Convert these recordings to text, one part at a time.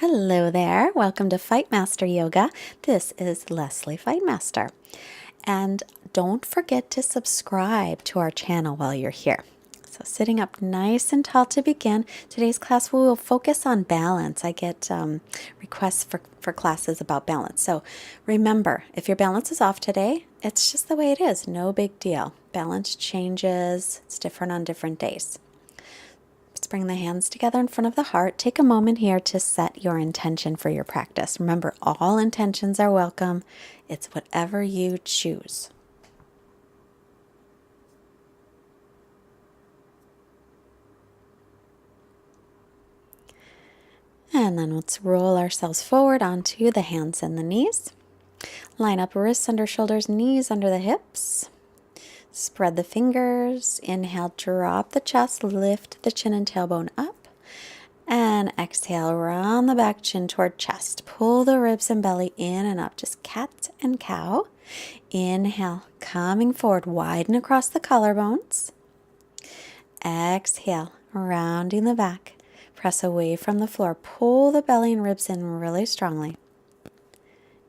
Hello there. Welcome to Fightmaster Yoga. This is Leslie Fightmaster. And don't forget to subscribe to our channel while you're here. So sitting up nice and tall to begin, today's class we will focus on balance. I get requests for classes about balance. So remember, if your balance is off today, it's just the way it is. No big deal. Balance changes. It's different on different days. Let's bring the hands together in front of the heart. Take a moment here to set your intention for your practice. Remember, all intentions are welcome. It's whatever you choose. And then let's roll ourselves forward onto the hands and the knees. Line up wrists under shoulders, knees under the hips. Spread the fingers. Inhale, drop the chest, lift the chin and tailbone up. And exhale, round the back, chin toward chest. Pull the ribs and belly in and up, just cat and cow. Inhale, coming forward, widen across the collarbones. Exhale, rounding the back. Press away from the floor. Pull the belly and ribs in really strongly.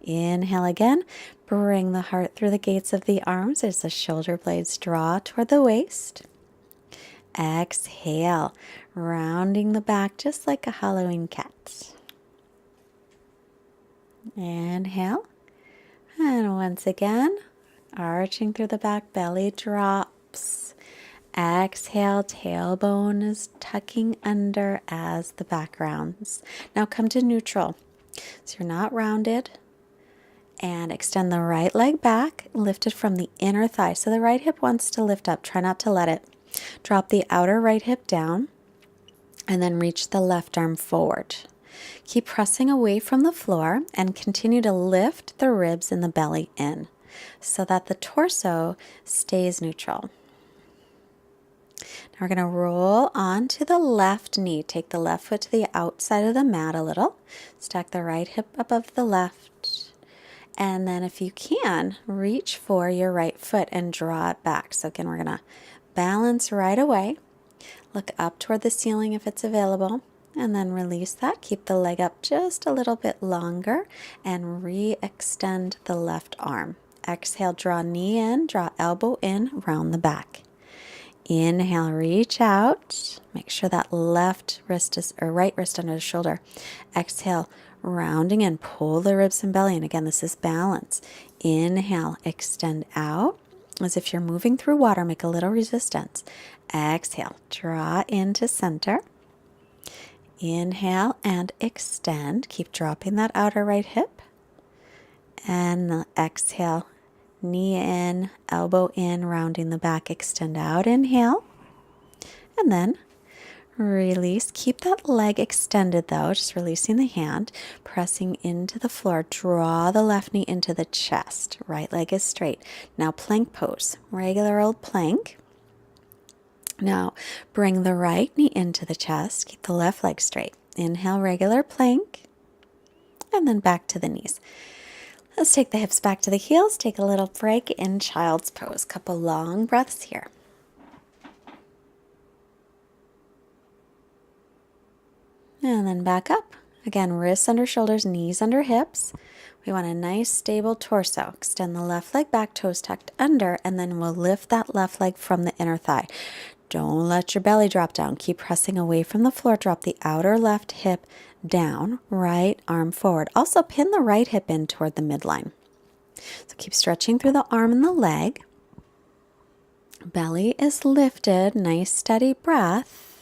Inhale again. Bring the heart through the gates of the arms as the shoulder blades draw toward the waist. Exhale, rounding the back just like a Halloween cat. Inhale. And once again, arching through the back, belly drops. Exhale, tailbone is tucking under as the back rounds. Now come to neutral. So you're not rounded. And extend the right leg back, lift it from the inner thigh. So the right hip wants to lift up. Try not to let it. Drop the outer right hip down and then reach the left arm forward. Keep pressing away from the floor and continue to lift the ribs and the belly in so that the torso stays neutral. Now we're going to roll onto the left knee. Take the left foot to the outside of the mat a little. Stack the right hip above the left. And then if you can, reach for your right foot and draw it back. So again, we're going to balance right away. Look up toward the ceiling if it's available. And then release that. Keep the leg up just a little bit longer. And re-extend the left arm. Exhale, draw knee in, draw elbow in, round the back. Inhale, reach out. Make sure that left wrist is, or right wrist under the shoulder. Exhale, rounding in, pull the ribs and belly. And again, this is balance. Inhale, extend out as if you're moving through water. Make a little resistance. Exhale, draw into center. Inhale and extend. Keep dropping that outer right hip. And exhale, knee in, elbow in, rounding the back. Extend out, inhale. And then release. Keep that leg extended though, just releasing the hand, pressing into the floor. Draw the left knee into the chest. Right leg is straight. Now plank pose, regular old plank. Now bring the right knee into the chest. Keep the left leg straight. Inhale, regular plank. And then back to the knees. Let's take the hips back to the heels. Take a little break in child's pose. Couple long breaths here. And then back up. Again, wrists under shoulders, knees under hips. We want a nice stable torso. Extend the left leg back, toes tucked under, and then we'll lift that left leg from the inner thigh. Don't let your belly drop down. Keep pressing away from the floor. Drop the outer left hip down, right arm forward. Also pin the right hip in toward the midline. So keep stretching through the arm and the leg. Belly is lifted. Nice steady breath.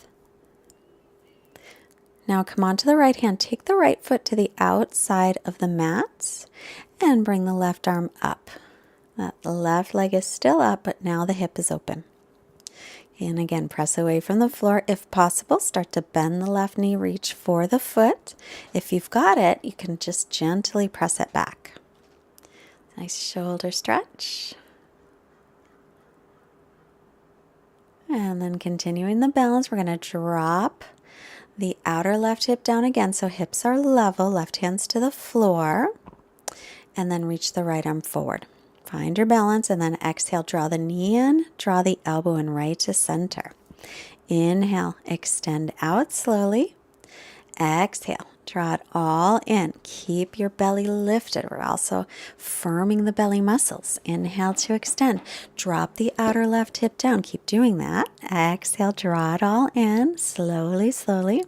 Now come onto the right hand. Take the right foot to the outside of the mat and bring the left arm up. The left leg is still up, but now the hip is open. And again, press away from the floor. If possible, start to bend the left knee, reach for the foot. If you've got it, you can just gently press it back. Nice shoulder stretch. And then continuing the balance, we're going to drop the outer left hip down again. So hips are level, left hands to the floor. And then reach the right arm forward. Find your balance and then exhale, draw the knee in, draw the elbow in right to center. Inhale, extend out slowly. Exhale, draw it all in. Keep your belly lifted. We're also firming the belly muscles. Inhale to extend. Drop the outer left hip down. Keep doing that. Exhale, draw it all in. Slowly, slowly.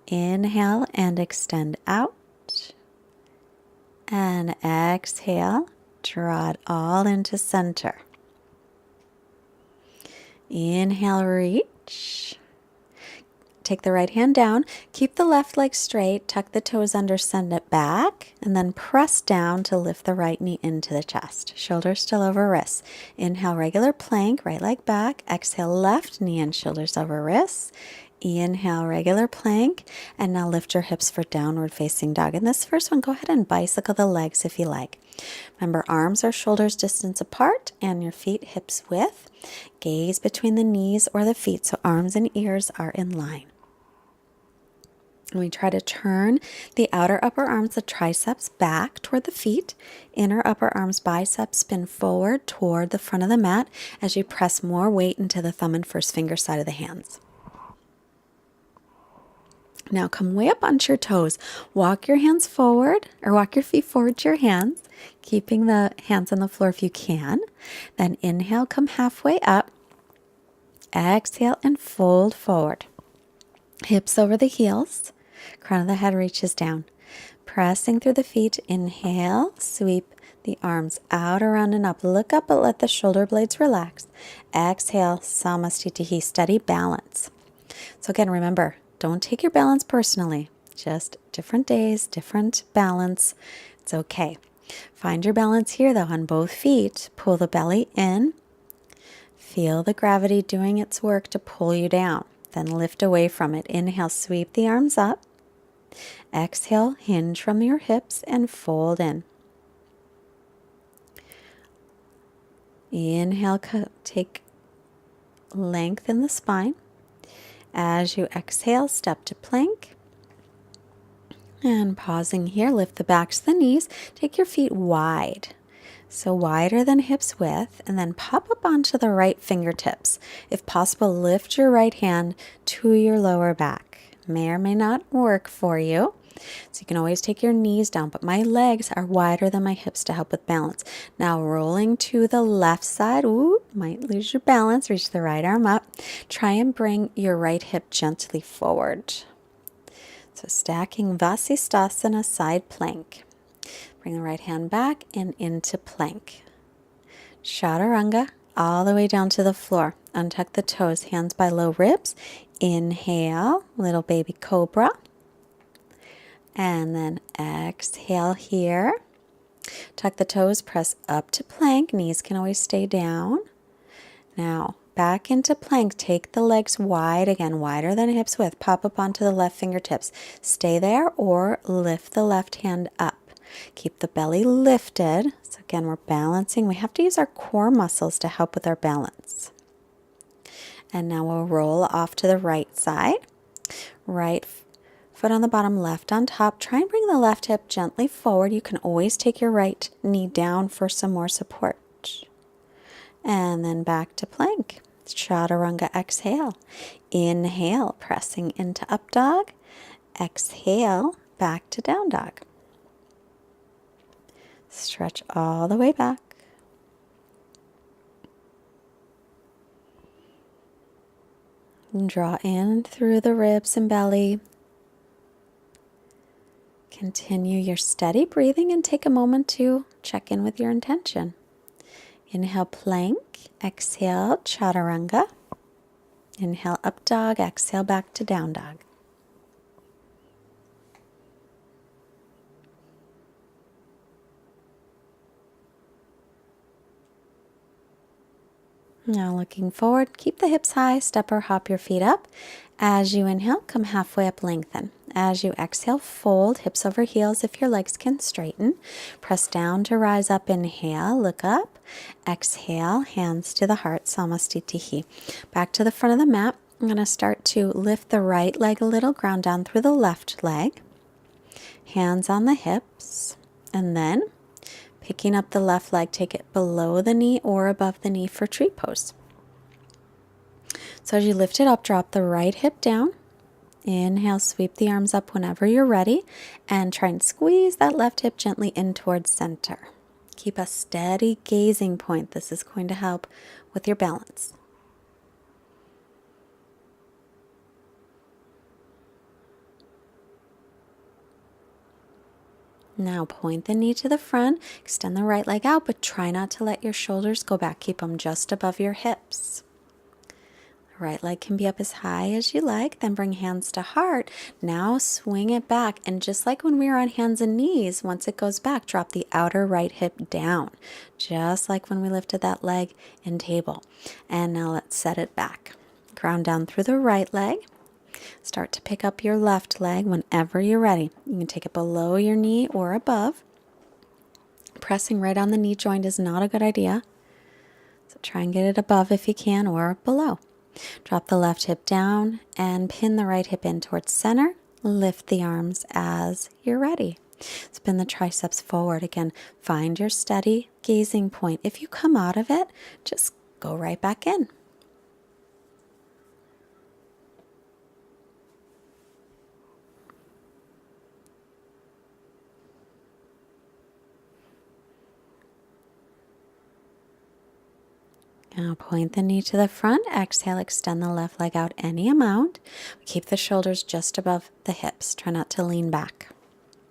Inhale and extend out. And exhale, draw it all into center. Inhale, reach. Take the right hand down, keep the left leg straight, tuck the toes under, send it back, and then press down to lift the right knee into the chest. Shoulders still over wrists. Inhale, regular plank, right leg back. Exhale, left knee and shoulders over wrists. Inhale, regular plank, and now lift your hips for downward facing dog. And this first one, go ahead and bicycle the legs if you like. Remember, arms or shoulders distance apart and your feet hips width. Gaze between the knees or the feet so arms and ears are in line. And we try to turn the outer upper arms, the triceps, back toward the feet. Inner upper arms, biceps, spin forward toward the front of the mat as you press more weight into the thumb and first finger side of the hands. Now come way up onto your toes. Walk your hands forward, or walk your feet forward to your hands, keeping the hands on the floor if you can. Then inhale, come halfway up. Exhale and fold forward. Hips over the heels. Crown of the head reaches down. Pressing through the feet. Inhale, sweep the arms out, around, and up. Look up, but let the shoulder blades relax. Exhale, Samastitihi, steady balance. So again, remember, don't take your balance personally. Just different days, different balance. It's okay. Find your balance here, though, on both feet. Pull the belly in. Feel the gravity doing its work to pull you down. Then lift away from it. Inhale, sweep the arms up. Exhale, hinge from your hips and fold in. Inhale, take length in the spine. As you exhale, step to plank. And pausing here, lift the backs of the knees. Take your feet wide. So wider than hips width, and then pop up onto the right fingertips. If possible, lift your right hand to your lower back. May or may not work for you. So you can always take your knees down, but my legs are wider than my hips to help with balance. Now rolling to the left side. Ooh, might lose your balance. Reach the right arm up. Try and bring your right hip gently forward. So stacking Vasisthasana, side plank. Bring the right hand back and into plank. Chaturanga, all the way down to the floor. Untuck the toes, hands by low ribs. Inhale, little baby cobra. And then exhale here. Tuck the toes, press up to plank. Knees can always stay down. Now, back into plank. Take the legs wide, again, wider than hips width. Pop up onto the left fingertips. Stay there or lift the left hand up. Keep the belly lifted. So again, we're balancing. We have to use our core muscles to help with our balance. And now we'll roll off to the right side. Right foot on the bottom, left on top. Try and bring the left hip gently forward. You can always take your right knee down for some more support. And then back to plank. Chaturanga, exhale. Inhale, pressing into up dog. Exhale, back to down dog. Stretch all the way back. And draw in through the ribs and belly. Continue your steady breathing and take a moment to check in with your intention. Inhale, plank. Exhale, chaturanga. Inhale, up dog. Exhale, back to down dog. Now looking forward, keep the hips high, step or hop your feet up. As you inhale, come halfway up, lengthen. As you exhale, fold, hips over heels if your legs can straighten. Press down to rise up, inhale, look up. Exhale, hands to the heart, Samastitihi. Back to the front of the mat. I'm going to start to lift the right leg a little, ground down through the left leg. Hands on the hips, and then picking up the left leg, take it below the knee or above the knee for tree pose. So as you lift it up, drop the right hip down. Inhale, sweep the arms up whenever you're ready and try and squeeze that left hip gently in towards center. Keep a steady gazing point. This is going to help with your balance. Now point the knee to the front, extend the right leg out, but try not to let your shoulders go back. Keep them just above your hips. Right leg can be up as high as you like, then bring hands to heart. Now swing it back, and just like when we were on hands and knees, once it goes back, drop the outer right hip down, just like when we lifted that leg in table. And now let's set it back. Ground down through the right leg. Start to pick up your left leg whenever you're ready. You can take it below your knee or above. Pressing right on the knee joint is not a good idea, so try and get it above if you can or below. Drop the left hip down and pin the right hip in towards center. Lift the arms as you're ready. Spin the triceps forward. Again, find your steady gazing point. If you come out of it, just go right back in. Now point the knee to the front. Exhale, extend the left leg out any amount. Keep the shoulders just above the hips. Try not to lean back.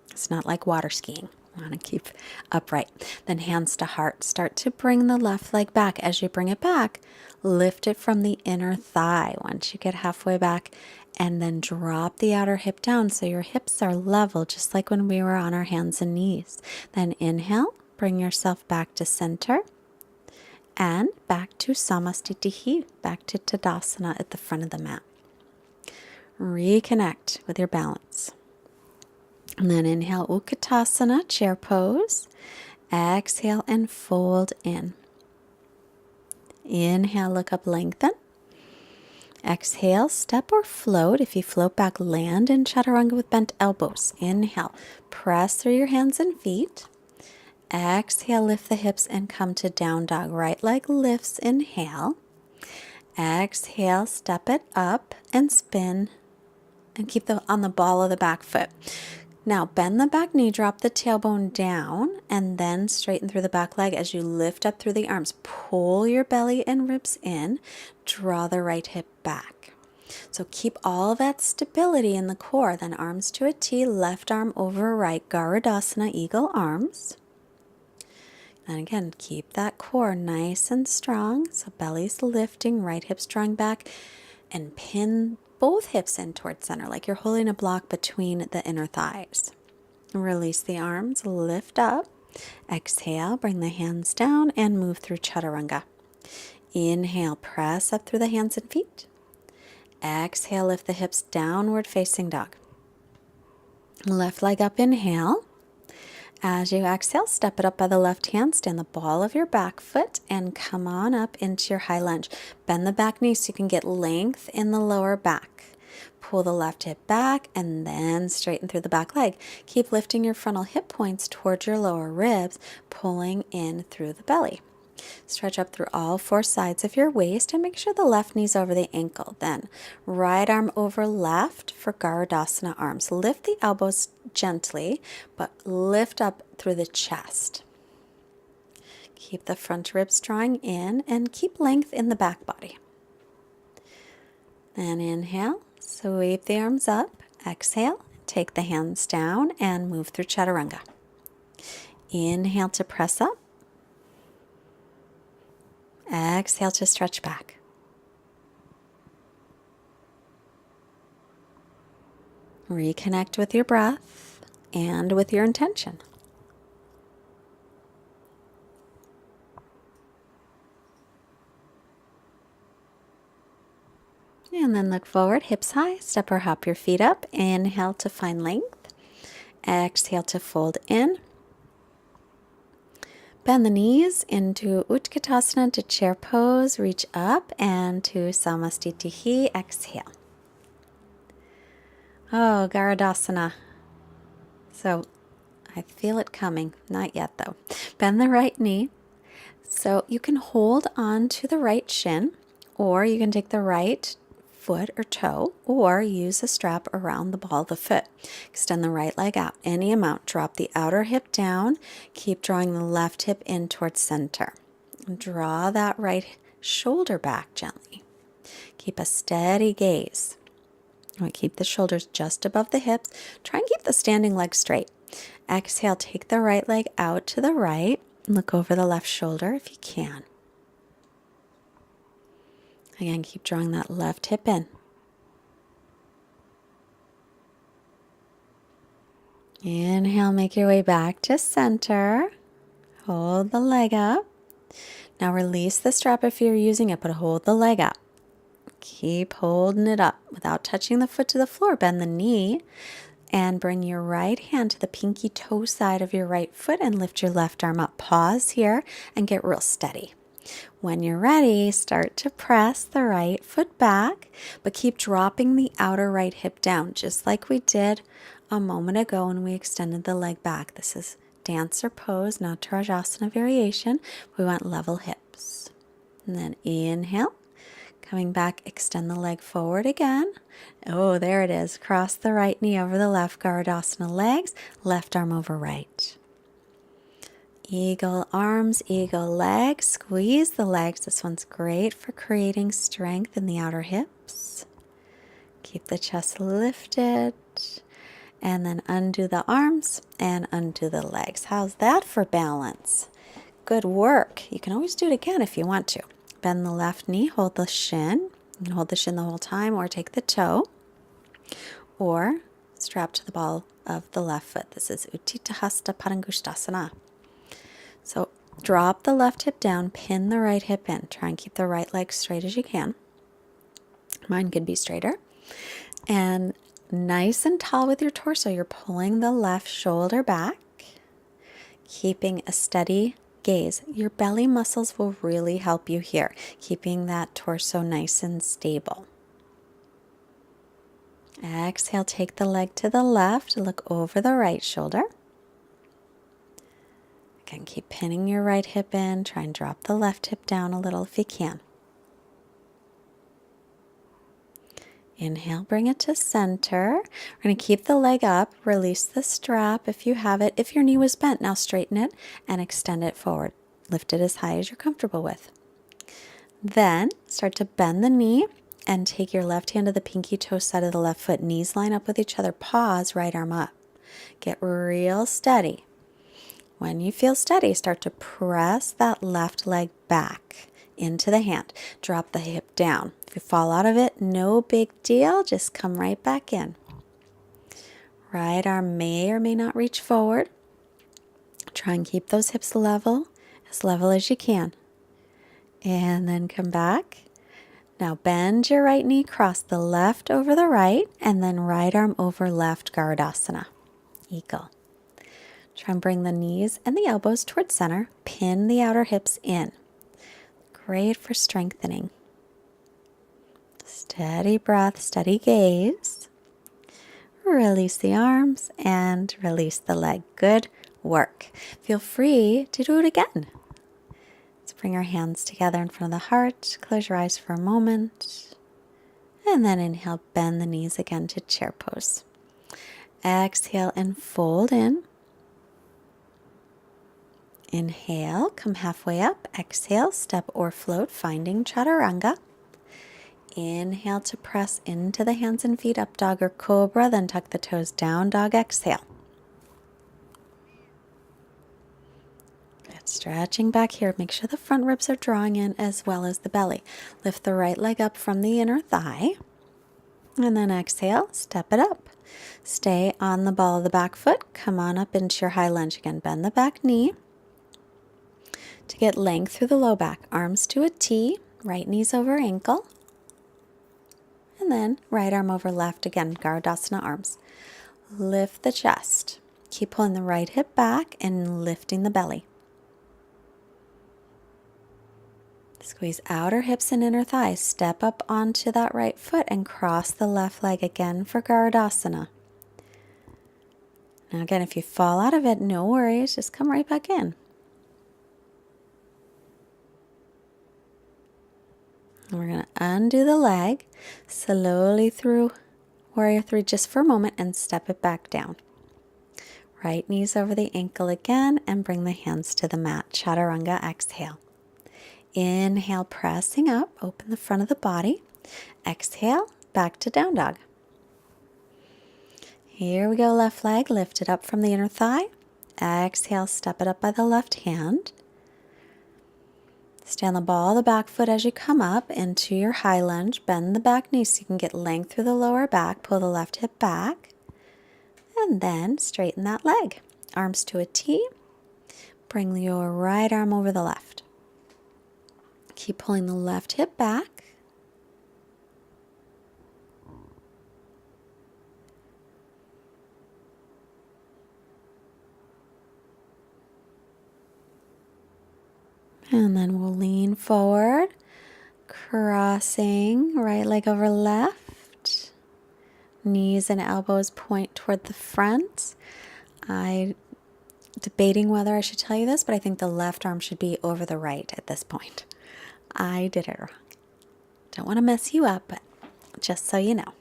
It's not like water skiing. You want to keep upright. Then hands to heart. Start to bring the left leg back. As you bring it back, lift it from the inner thigh. Once you get halfway back, and then drop the outer hip down so your hips are level, just like when we were on our hands and knees. Then inhale, bring yourself back to center. And back to Samastitihi, back to Tadasana at the front of the mat. Reconnect with your balance. And then inhale, Utkatasana, chair pose. Exhale and fold in. Inhale, look up, lengthen. Exhale, step or float. If you float back, land in Chaturanga with bent elbows. Inhale, press through your hands and feet. Exhale, lift the hips and come to down dog. Right leg lifts, inhale. Exhale, step it up and spin and keep on the ball of the back foot. Now bend the back knee, drop the tailbone down, and then straighten through the back leg as you lift up through the arms. Pull your belly and ribs in, draw the right hip back. So keep all that stability in the core. Then arms to a T, left arm over right, Garudasana, eagle arms. And again, keep that core nice and strong. So belly's lifting, right hip's drawing back, and pin both hips in towards center like you're holding a block between the inner thighs. Release the arms, lift up. Exhale, bring the hands down and move through Chaturanga. Inhale, press up through the hands and feet. Exhale, lift the hips, downward facing dog. Left leg up, inhale. As you exhale, step it up by the left hand, stand the ball of your back foot, and come on up into your high lunge. Bend the back knee so you can get length in the lower back. Pull the left hip back and then straighten through the back leg. Keep lifting your frontal hip points towards your lower ribs, pulling in through the belly. Stretch up through all four sides of your waist and make sure the left knee's over the ankle. Then right arm over left for Garudasana arms. Lift the elbows gently, but lift up through the chest. Keep the front ribs drawing in and keep length in the back body. Then inhale, sweep the arms up. Exhale, take the hands down and move through Chaturanga. Inhale to press up. Exhale to stretch back. Reconnect with your breath and with your intention. And then look forward, hips high, step or hop your feet up. Inhale to find length. Exhale to fold in. Bend the knees into Utkatasana to chair pose. Reach up and to Samastitihi. Exhale. Oh, Garudasana. So I feel it coming. Not yet though. Bend the right knee. So you can hold on to the right shin, or you can take the right foot or toe, or use a strap around the ball of the foot. Extend the right leg out any amount. Drop the outer hip down. Keep drawing the left hip in towards center. Draw that right shoulder back gently. Keep a steady gaze. Keep the shoulders just above the hips. Try and keep the standing leg straight. Exhale, take the right leg out to the right. Look over the left shoulder if you can. Again, keep drawing that left hip in. Inhale, make your way back to center. Hold the leg up. Now release the strap if you're using it, but hold the leg up. Keep holding it up without touching the foot to the floor. Bend the knee and bring your right hand to the pinky toe side of your right foot and lift your left arm up. Pause here and get real steady. When you're ready, start to press the right foot back, but keep dropping the outer right hip down, just like we did a moment ago when we extended the leg back. This is dancer pose, not Trikonasana variation. We want level hips. And then inhale. Coming back, extend the leg forward again. Oh, there it is. Cross the right knee over the left, Garudasana legs, left arm over right. Eagle arms, eagle legs. Squeeze the legs. This one's great for creating strength in the outer hips. Keep the chest lifted. And then undo the arms and undo the legs. How's that for balance? Good work. You can always do it again if you want to. Bend the left knee, hold the shin. You can hold the shin the whole time or take the toe. Or strap to the ball of the left foot. This is Utthita Hasta Padangusthasana. So drop the left hip down, pin the right hip in. Try and keep the right leg straight as you can. Mine could be straighter. And nice and tall with your torso. You're pulling the left shoulder back, keeping a steady gaze. Your belly muscles will really help you here, keeping that torso nice and stable. Exhale, take the leg to the left, look over the right shoulder. Again, keep pinning your right hip in. Try and drop the left hip down a little if you can. Inhale, bring it to center. We're going to keep the leg up, release the strap if you have it. If your knee was bent, now straighten it and extend it forward. Lift it as high as you're comfortable with. Then start to bend the knee and take your left hand to the pinky toe side of the left foot. Knees line up with each other. Pause, right arm up. Get real steady. When you feel steady, start to press that left leg back into the hand. Drop the hip down. If you fall out of it, no big deal. Just come right back in. Right arm may or may not reach forward. Try and keep those hips level as you can. And then come back. Now bend your right knee, cross the left over the right, and then right arm over left, Garudasana. Eagle. Try and bring the knees and the elbows towards center. Pin the outer hips in. Great for strengthening. Steady breath, steady gaze. Release the arms and release the leg. Good work. Feel free to do it again. Let's bring our hands together in front of the heart. Close your eyes for a moment. And then inhale, bend the knees again to chair pose. Exhale and fold in. Inhale, come halfway up. Exhale, step or float, finding chaturanga. Inhale to press into the hands and feet, up dog or cobra, then tuck the toes down, dog, exhale. Good, stretching back here. Make sure the front ribs are drawing in as well as the belly. Lift the right leg up from the inner thigh. And then exhale, step it up. Stay on the ball of the back foot. Come on up into your high lunge again. Bend the back knee. To get length through the low back, arms to a T, right knees over ankle, and then right arm over left again, Garudasana arms. Lift the chest. Keep pulling the right hip back and lifting the belly. Squeeze outer hips and inner thighs. Step up onto that right foot and cross the left leg again for Garudasana. Now again, if you fall out of it, no worries, just come right back in. And we're going to undo the leg, slowly through Warrior Three just for a moment and step it back down. Right knees over the ankle again and bring the hands to the mat. Chaturanga, exhale. Inhale, pressing up, open the front of the body. Exhale, back to down dog. Here we go, left leg, lift it up from the inner thigh. Exhale, step it up by the left hand. Stay on the ball of the back foot as you come up into your high lunge. Bend the back knee so you can get length through the lower back. Pull the left hip back. And then straighten that leg. Arms to a T. Bring your right arm over the left. Keep pulling the left hip back. And then we'll lean forward, crossing right leg over left. Knees and elbows point toward the front. I'm debating whether I should tell you this, but I think the left arm should be over the right at this point. I did it wrong. Don't want to mess you up, but just so you know.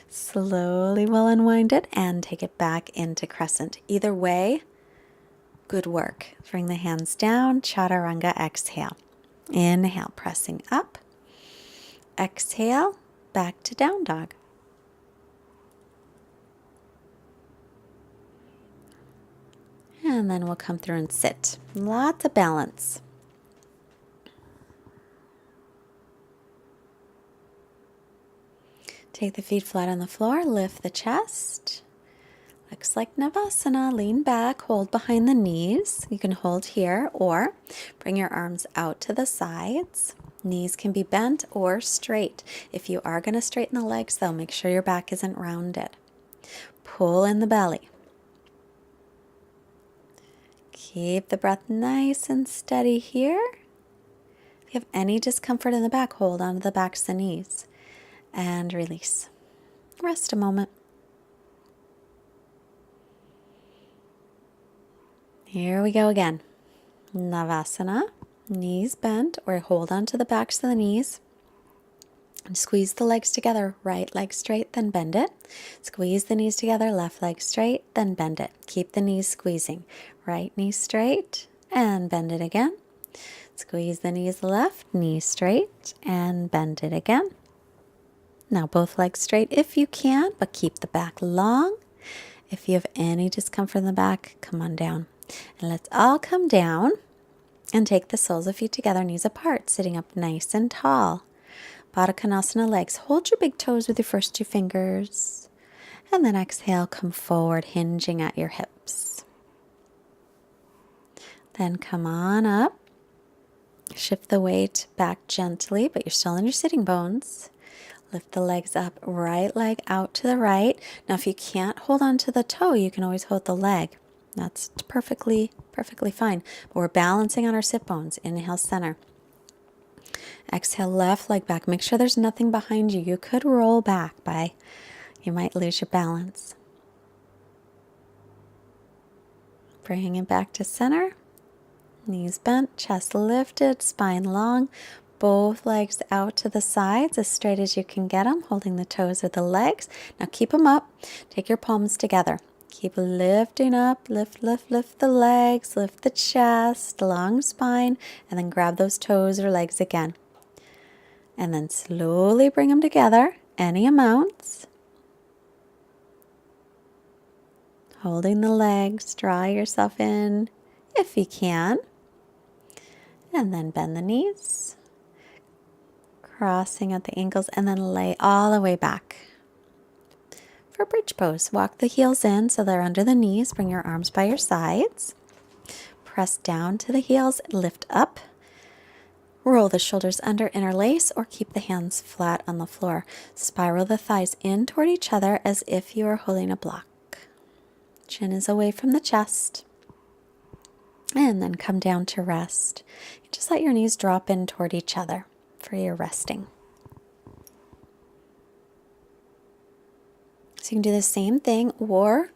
Slowly we'll unwind it and take it back into crescent. Either way, good work. Bring the hands down, chaturanga, exhale. Inhale, pressing up. Exhale, back to down dog. And then we'll come through and sit. Lots of balance. Take the feet flat on the floor, lift the chest. Looks like Navasana. Lean back, hold behind the knees. You can hold here or bring your arms out to the sides. Knees can be bent or straight. If you are going to straighten the legs though, make sure your back isn't rounded. Pull in the belly. Keep the breath nice and steady here. If you have any discomfort in the back, hold on to the backs of the knees. And release. Rest a moment. Here we go again. Navasana. Knees bent or hold on to the backs of the knees. And squeeze the legs together. Right leg straight, then bend it. Squeeze the knees together. Left leg straight, then bend it. Keep the knees squeezing. Right knee straight and bend it again. Squeeze the knees left, knee straight, and bend it again. Now both legs straight if you can, but keep the back long. If you have any discomfort in the back, come on down. And let's all come down and take the soles of feet together, knees apart, sitting up nice and tall. Baddha Konasana legs. Hold your big toes with your first two fingers. And then exhale, come forward, hinging at your hips. Then come on up. Shift the weight back gently, but you're still in your sitting bones. Lift the legs up, right leg out to the right. Now, if you can't hold on to the toe, you can always hold the leg. That's perfectly fine. But we're balancing on our sit bones. Inhale, center. Exhale, left leg back. Make sure there's nothing behind you. You could roll back you might lose your balance. Bring it back to center. Knees bent, chest lifted, spine long. Both legs out to the sides as straight as you can get them, holding the toes with the legs. Now keep them up. Take your palms together. Keep lifting up. Lift the legs, lift the chest, long spine, and then grab those toes or legs again. And then slowly bring them together, any amounts. Holding the legs, draw yourself in if you can. And then bend the knees. Crossing at the ankles and then lay all the way back. For bridge pose, walk the heels in so they're under the knees. Bring your arms by your sides. Press down to the heels, lift up. Roll the shoulders under, interlace, or keep the hands flat on the floor. Spiral the thighs in toward each other as if you are holding a block. Chin is away from the chest. And then come down to rest. Just let your knees drop in toward each other for your resting. So you can do the same thing, or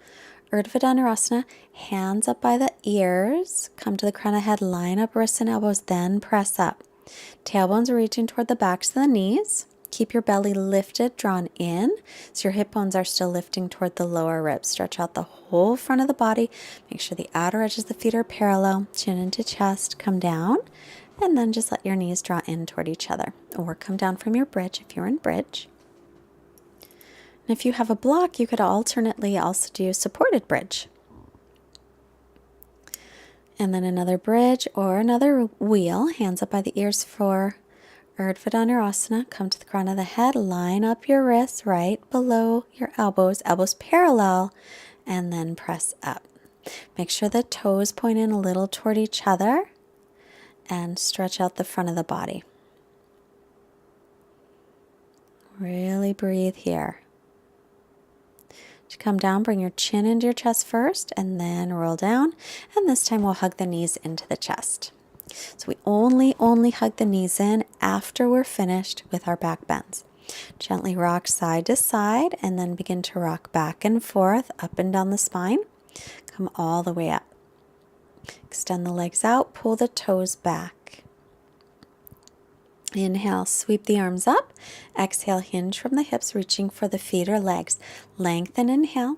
Urdhva Dhanurasana, hands up by the ears, come to the crown of the head, line up wrists and elbows, then press up. Tailbones are reaching toward the backs of the knees. Keep your belly lifted, drawn in, so your hip bones are still lifting toward the lower ribs. Stretch out the whole front of the body. Make sure the outer edges of the feet are parallel. Chin into chest, come down, and then just let your knees draw in toward each other. Or come down from your bridge if you're in bridge. And if you have a block, you could alternately also do supported bridge. And then another bridge or another wheel, hands up by the ears for Urdhva Dhanurasana. Come to the crown of the head, line up your wrists right below your elbows, elbows parallel, and then press up. Make sure the toes point in a little toward each other and stretch out the front of the body. Really breathe here. To come down, bring your chin into your chest first and then roll down. And this time we'll hug the knees into the chest. So we only hug the knees in after we're finished with our back bends. Gently rock side to side and then begin to rock back and forth, up and down the spine. Come all the way up. Extend the legs out, pull the toes back. Inhale, sweep the arms up. Exhale, hinge from the hips, reaching for the feet or legs. Lengthen, inhale.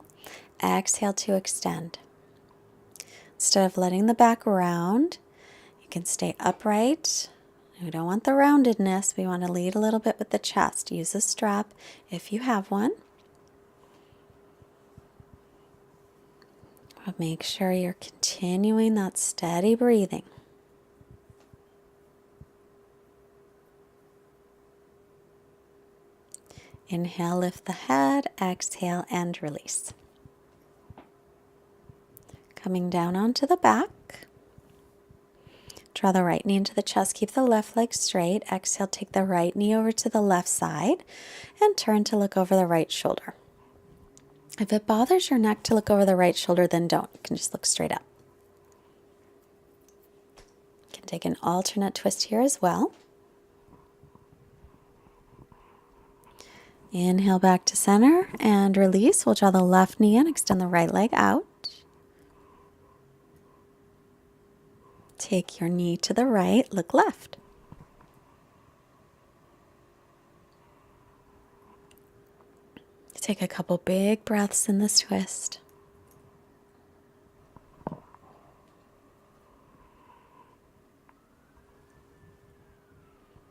Exhale to extend. Instead of letting the back round, you can stay upright. We don't want the roundedness. We want to lead a little bit with the chest. Use a strap if you have one. But make sure you're continuing that steady breathing. Inhale, lift the head. Exhale, and release. Coming down onto the back. Draw the right knee into the chest. Keep the left leg straight. Exhale, take the right knee over to the left side and turn to look over the right shoulder. If it bothers your neck to look over the right shoulder, then don't. You can just look straight up. You can take an alternate twist here as well. Inhale back to center and release. We'll draw the left knee in, extend the right leg out. Take your knee to the right, look left. Take a couple big breaths in this twist.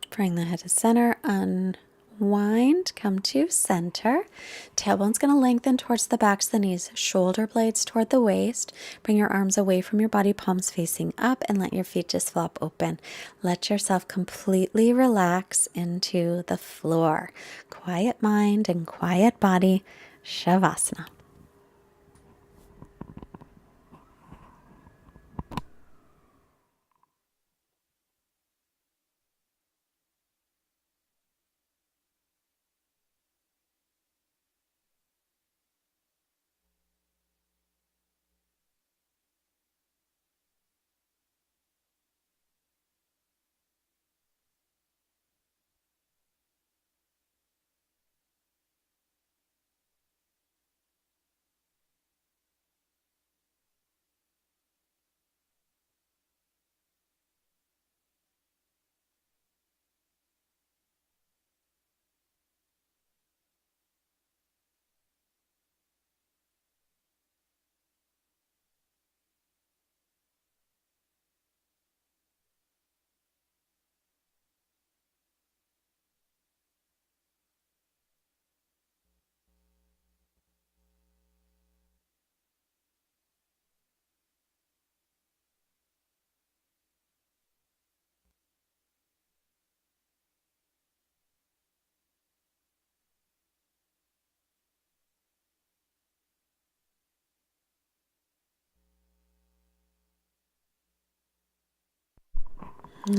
Bring the head to center, unwind, come to center. Tailbone's going to lengthen towards the backs of the knees, shoulder blades toward the waist. Bring your arms away from your body, palms facing up, and let your feet just flop open. Let yourself completely relax into the floor. Quiet mind and quiet body, Shavasana.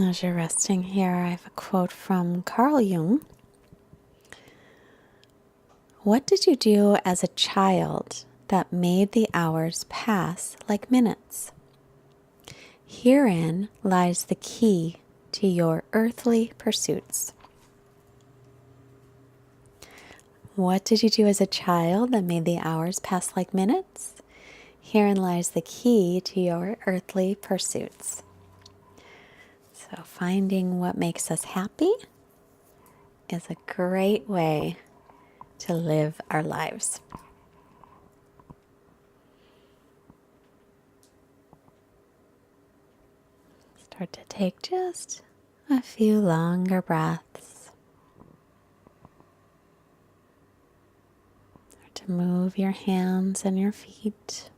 As you're resting here, I have a quote from Carl Jung. What did you do as a child that made the hours pass like minutes? Herein lies the key to your earthly pursuits. What did you do as a child that made the hours pass like minutes? Herein lies the key to your earthly pursuits. So So finding what makes us happy is a great way to live our lives. Start to take just a few longer breaths. Start to move your hands and your feet.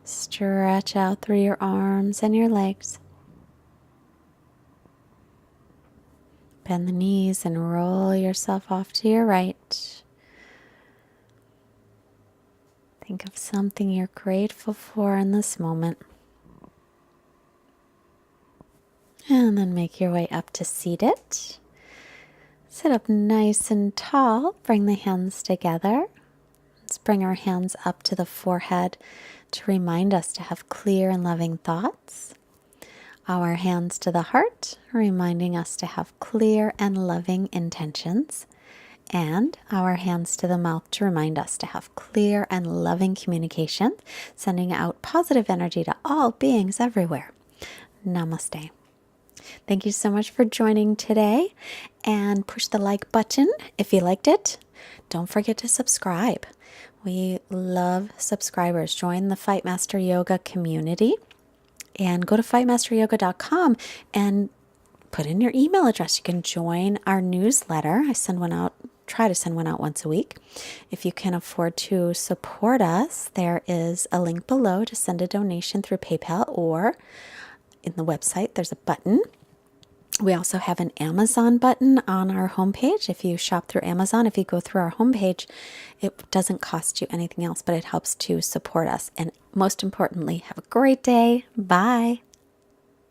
Stretch out through your arms and your legs. Bend the knees and roll yourself off to your right. Think of something you're grateful for in this moment. And then make your way up to seated. Sit up nice and tall. Bring the hands together. Let's bring our hands up to the forehead to remind us to have clear and loving thoughts. Our hands to the heart, reminding us to have clear and loving intentions. And our hands to the mouth to remind us to have clear and loving communication, sending out positive energy to all beings everywhere. Namaste. Thank you so much for joining today, and push the like button if you liked it. Don't forget to subscribe. We love subscribers. Join the Fightmaster Yoga community and go to fightmasteryoga.com and put in your email address. You can join our newsletter. I send one out, try to send one out once a week. If you can afford to support us, there is a link below to send a donation through PayPal, or in the website, there's a button. We also have an Amazon button on our homepage. If you shop through Amazon, if you go through our homepage, it doesn't cost you anything else, but it helps to support us. And most importantly, have a great day. Bye.